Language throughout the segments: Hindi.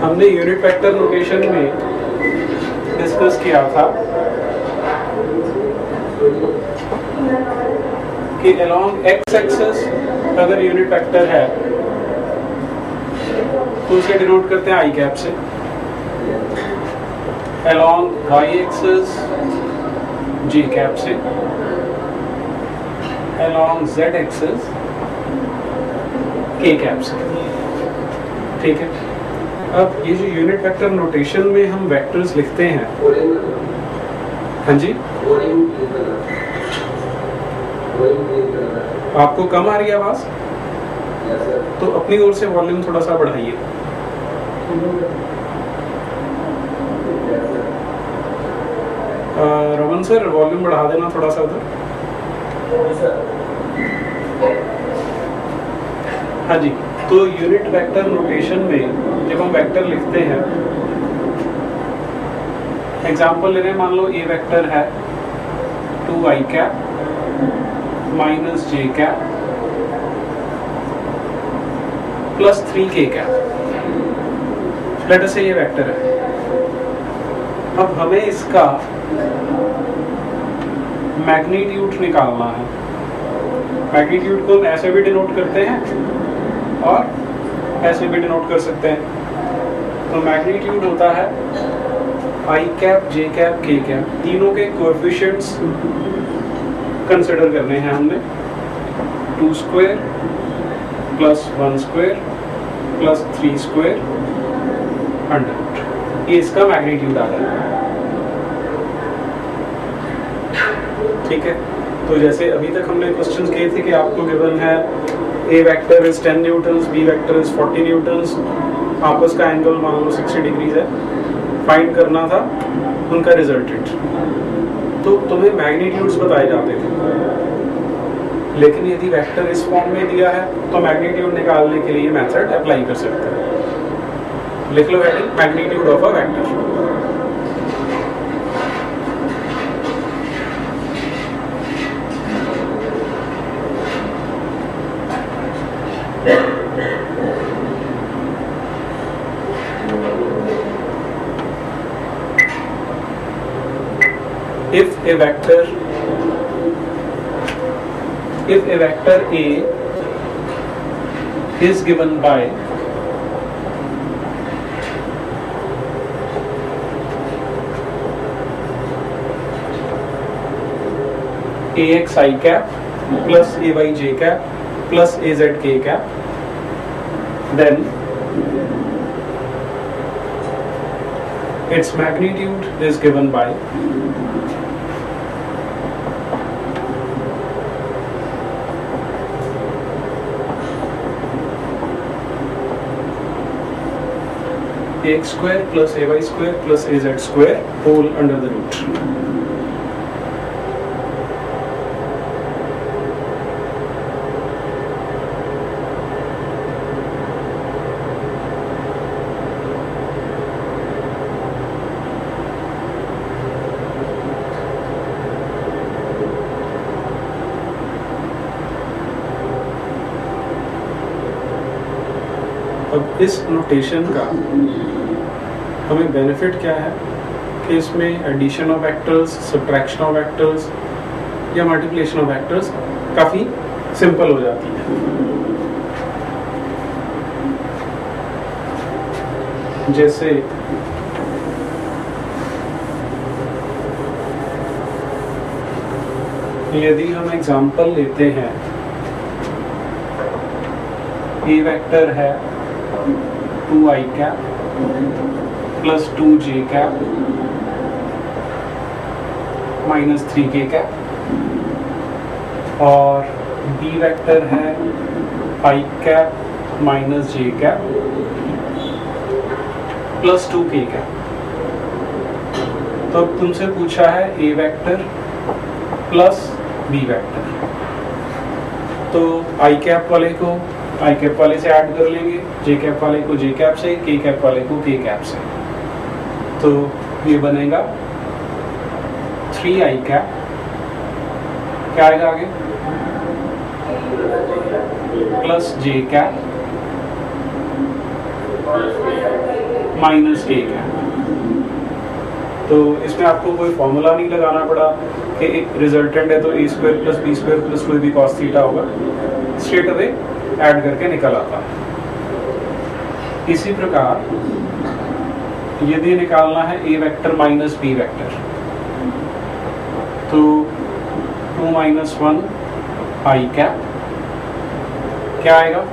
हमने यूनिट वेक्टर नोटेशन में डिस्कस किया था कि अलोंग एक्स एक्सिस अगर यूनिट वेक्टर है तो उसे डिनोट करते हैं आई कैप से, अलोंग वाई एक्सिस जे कैप से, अलोंग जेड एक्सिस के कैप से। ठीक है, अब ये जो यूनिट वेक्टर नोटेशन में हम वेक्टर्स लिखते हैं, हाँ जी, आपको कम आ रही है आवाज? तो अपनी ओर से वॉल्यूम थोड़ा सा बढ़ाइए। रमन सर वॉल्यूम बढ़ा देना थोड़ा सा उधर। हाँ जी, तो यूनिट वेक्टर नोटेशन में जब हम वेक्टर लिखते हैं, एग्जांपल ले रहे हैं, मान लो ए वेक्टर है 2i cap minus J cap plus 3k cap. Let us say ये वेक्टर है। अब हमें इसका मैग्नीट्यूड निकालना है। मैग्नीट्यूड को हम ऐसे भी डिनोट करते हैं और ऐसे भी डिनोट कर सकते हैं। तो मैग्नीट्यूड होता है I cap J cap K cap, तीनों के कोएफिशिएंट्स कंसिडर करने हैं हमने। 2 square plus 1 square plus 3 square under root, ये इसका मैग्नीट्यूड आ रहा है। ठीक है, तो जैसे अभी तक हमने क्वेश्चंस किए थे कि आपको गिवन है A vector is 10 newtons, B vector is 40 newtons, आपस का एंगल मान लो 60 डिग्रीज है, फाइंड करना था उनका रिजल्टेंट। तो तुम्हें मैग्नीट्यूड्स बताए जाते थे, लेकिन यदि वेक्टर इस फॉर्म में दिया है तो मैग्नीट्यूड निकालने के लिए मेथड अप्लाई कर सकते हैं। लिख लो heading, magnitude of a vector. If a vector A is given by AXi cap plus AYJ cap plus AZK cap, then its magnitude is given by ax square plus ay square plus az square whole under the root। अब इस नोटेशन का हमें बेनिफिट क्या है कि इसमें addition of vectors, subtraction of vectors या मल्टीप्लिकेशन ऑफ वेक्टर्स काफ़ी सिंपल हो जाती है। जैसे यदि हम एग्जांपल लेते हैं, ए वेक्टर है 2i cap plus 2j cap minus 3k cap, और बी वेक्टर है i cap minus j cap plus 2k cap. तो अब तुमसे पूछा है A vector plus B vector, तो i कैप वाले को आई कैप वाले से ऐड कर लेंगे, जे कैप वाले को जे कैप से, के कैप वाले को के कैप से। तो ये बनेगा 3i कैप, क्या आएगा आगे, प्लस जे कैप माइनस के कैप। तो इसमें आपको कोई फॉर्मूला नहीं लगाना पड़ा कि रिजल्टेंट है तो A square plus B square plus कोई भी कॉस थीटा होगा, स्ट्रेट अवे ऐड करके निकल आता है। इसी प्रकार यदि निकालना है A vector minus B vector, तो 2 - 1 आई कैप क्या आएगा,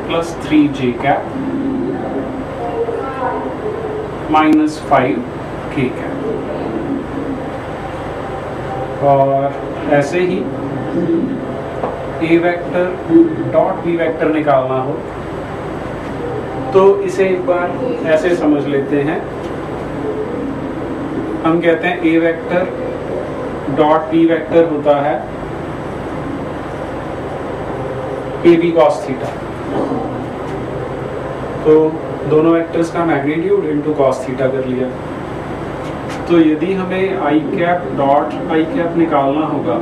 प्लस 3 जे कैप माइनस 5 के कैप। और ऐसे ही ए वेक्टर डॉट बी वेक्टर निकालना हो तो इसे एक बार ऐसे समझ लेते हैं। हम कहते हैं ए वेक्टर डॉट बी वेक्टर होता है ए बी कॉस थीटा। तो दोनों वेक्टर्स का मैग्नीट्यूड इनटू कॉस थीटा कर लिया। तो यदि हमें आई कैप डॉट आई कैप निकालना होगा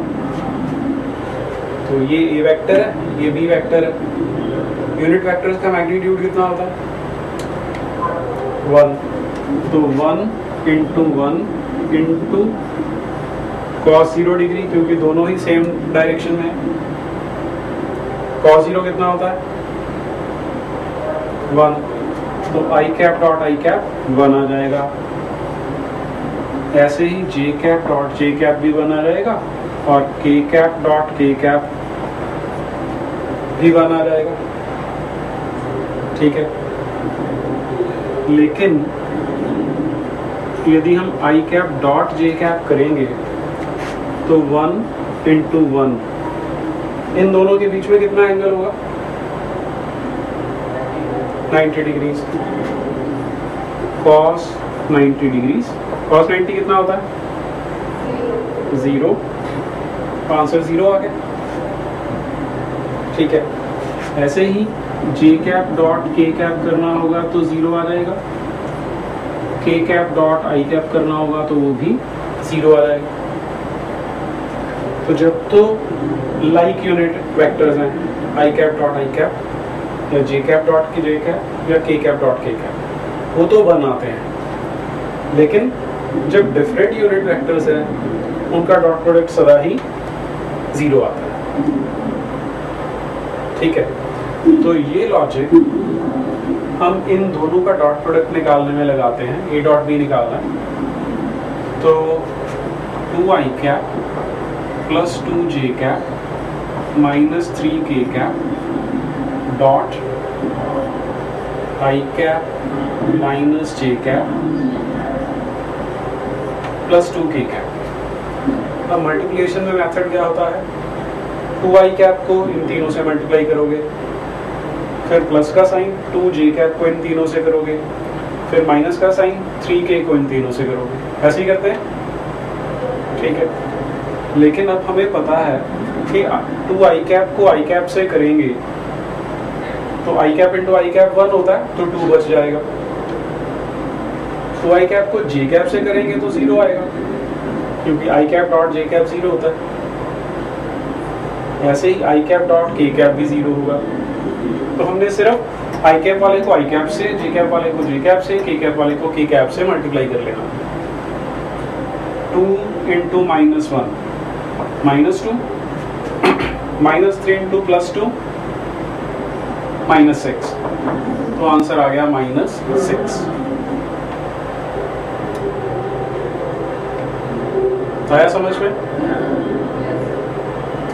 तो ये ए वेक्टर है, ये बी वेक्टर है, यूनिट वेक्टर्स का मैग्नीट्यूड कितना होता है 1। तो 1 × 1 इंटू cos 0 डिग्री, क्योंकि दोनों ही सेम डायरेक्शन में है। cos 0 कितना होता है 1, तो आई कैप डॉट आई कैप 1 आ जाएगा। ऐसे ही जे कैप डॉट जे कैप भी 1 आ जाएगा और के कैप डॉट के कैप भी 1 आ जाएगा। ठीक है, लेकिन यदि हम आई कैप डॉट जे कैप करेंगे तो 1 × 1 इन दोनों के बीच में कितना एंगल होगा 90 डिग्रीज। cos 90 डिग्रीज, cos 90 कितना होता है 0, आंसर 0 आ गया। ठीक है, ऐसे ही जे कैप डॉट के कैप करना होगा तो 0 आ जाएगा, के कैप डॉट आई कैप करना होगा तो वो भी 0 आ जाएगा। तो जब तो लाइक यूनिट वेक्टर्स हैं आई कैप डॉट आई कैप या जे कैप डॉट के जे कैप या के कैप डॉट के कैप, वो तो 1 आते हैं। लेकिन जब डिफरेंट यूनिट वेक्टर्स हैं उनका डॉट प्रोडक्ट सदा ही 0 आता है। ठीक है, तो ये लॉजिक हम इन दोनों का डॉट प्रोडक्ट निकालने में लगाते हैं। ए डॉट बी निकालना है तो 2 आई कैप प्लस 2 जे कैप माइनस 3 के cap dot I cap minus J cap plus 2 के कैप। अब मल्टीप्लिकेशन में मेथड क्या होता है, 2 आई कैप को इन तीनों से मल्टीप्लाई करोगे, फिर प्लस का साइन 2 जे कैप को इन तीनों से करोगे, फिर माइनस का साइन 3 के को इन तीनों से करोगे। ऐसे ही करते हैं। ठीक है, लेकिन अब हमें पता है कि 2 आई कैप को आई कैप से करेंगे तो आई कैप इंटू आई कैप 1 होता है तो 2 बच जाएगा। 2 आई कैप को जे कैप से करेंगे तो 0 आएगा, क्योंकि आई कैप डॉट जे कैप 0 होता है। ऐसे ही आई कैप डॉट के कैप भी 0 होगा। तो हमने सिर्फ आई कैप वाले को आई कैप से, जे कैप वाले को जे कैप से, के कैप वाले को के कैप से मल्टीप्लाई कर लेना। 2 × -1 -2 -3 × +2 -6, तो आंसर आ गया -6। आया समझ में?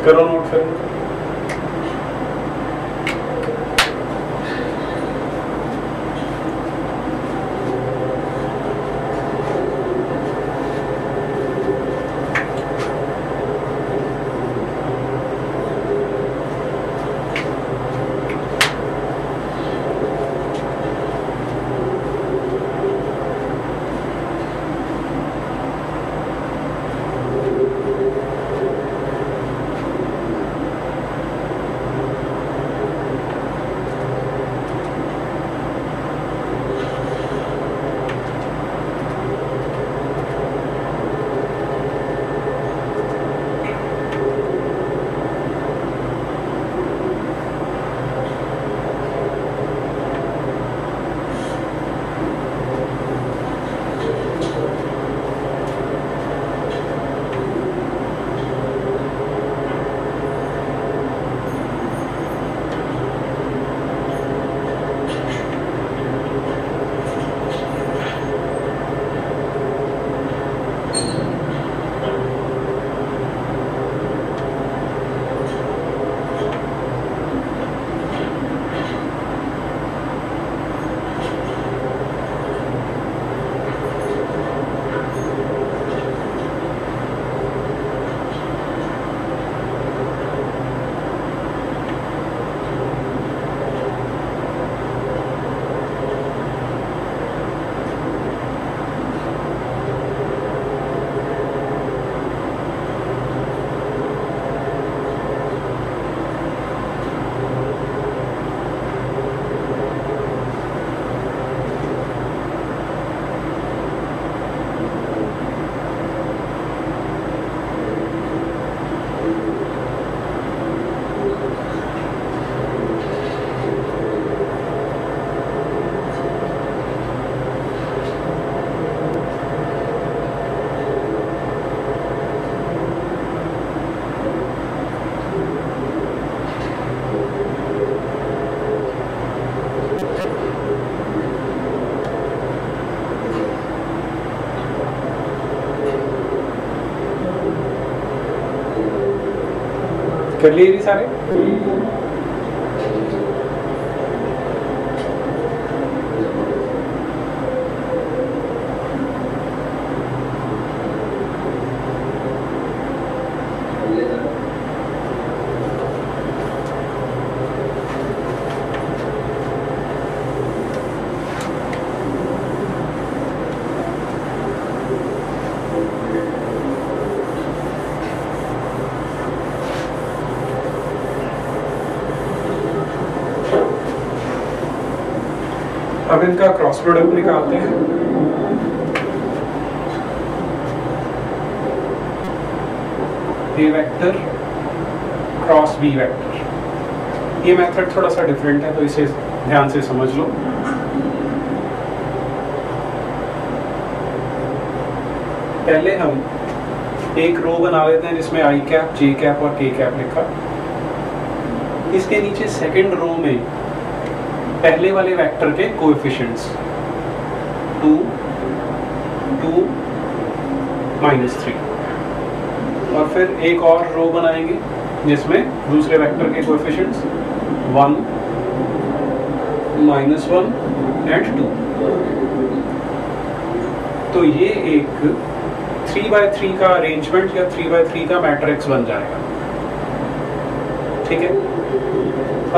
करो नोट फिर। कर लिए ये सारे? अब इनका क्रॉस प्रोडक्ट निकालते हैं। ए वेक्टर क्रॉस बी वेक्टर। ये मेथड थोड़ा सा डिफरेंट है, तो इसे ध्यान से समझ लो। पहले हम एक रो बना लेते हैं जिसमें आई कैप, जे कैप और के कैप लिखा। इसके नीचे सेकंड रो में पहले वाले वेक्टर के कोएफिशिएंट्स 2, 2, -3, और फिर एक और रो बनाएंगे जिसमें दूसरे वेक्टर के कोएफिशिएंट्स 1, -1 एंड 2। तो ये एक 3x3 का अरेंजमेंट या 3x3 का मैट्रिक्स बन जाएगा। ठीक है,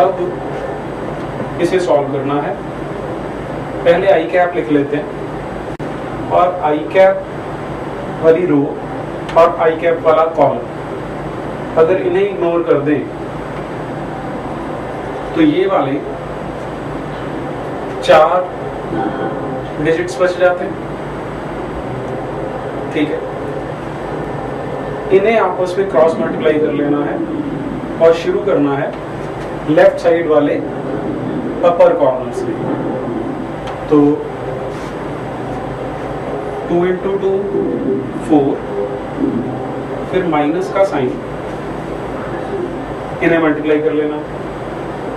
अब इसे सॉल्व करना है। पहले आई कैप लिख लेते हैं, और आई कैप वाली रो और आई कैप वाला कॉलम अगर इन्हें इग्नोर कर दें तो ये वाले 4 डिजिट्स बच जाते हैं। ठीक है, इन्हें आपस में क्रॉस मल्टीप्लाई कर लेना है और शुरू करना है लेफ्ट साइड वाले अपर कॉर्नर से। तो 2 × 2 4, फिर माइनस का साइन, इन्हें मल्टीप्लाई कर लेना।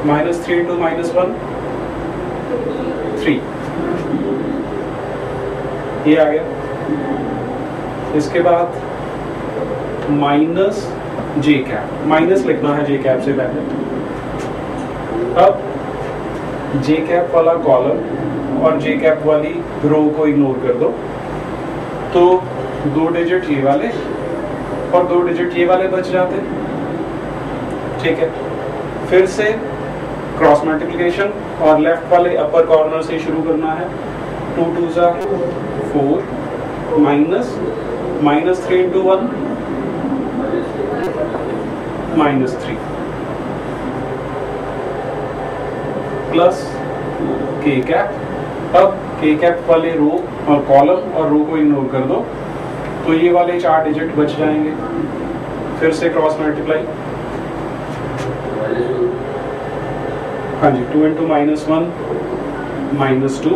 -3 × -1 3, ये आ गया। इसके बाद माइनस जे कैप, माइनस लिखना है जे कैप से पहले। अब जे कैप वाला कॉलम और जे कैप वाली रो को इग्नोर कर दो, तो 2 डिजिट ये वाले और 2 डिजिट ये वाले बच जाते हैं। ठीक है, फिर से क्रॉस मल्टीप्लिकेशन और लेफ्ट वाले अपर कॉर्नर से शुरू करना है। 2 2 4, -3 × 1 -3, प्लस के कैप। अब के कैप वाले रो और कॉलम और रो को इग्नोर कर दो, तो ये वाले 4 डिजिट बच जाएंगे। फिर से क्रॉस मल्टीप्लाई। हाँ जी, 2 × -1 -2,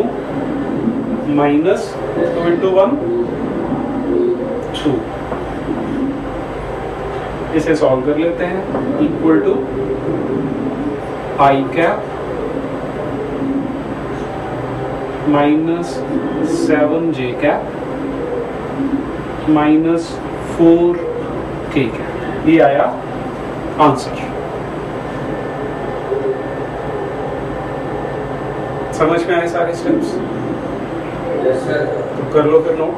-2 × 1 2। इसे सॉल्व कर लेते हैं। Equal to I cap -7 J cap -4 K cap. ये आया आंसर। समझ में आए सारे स्टेप्स? Yes sir. तो कर लो फिर नोट।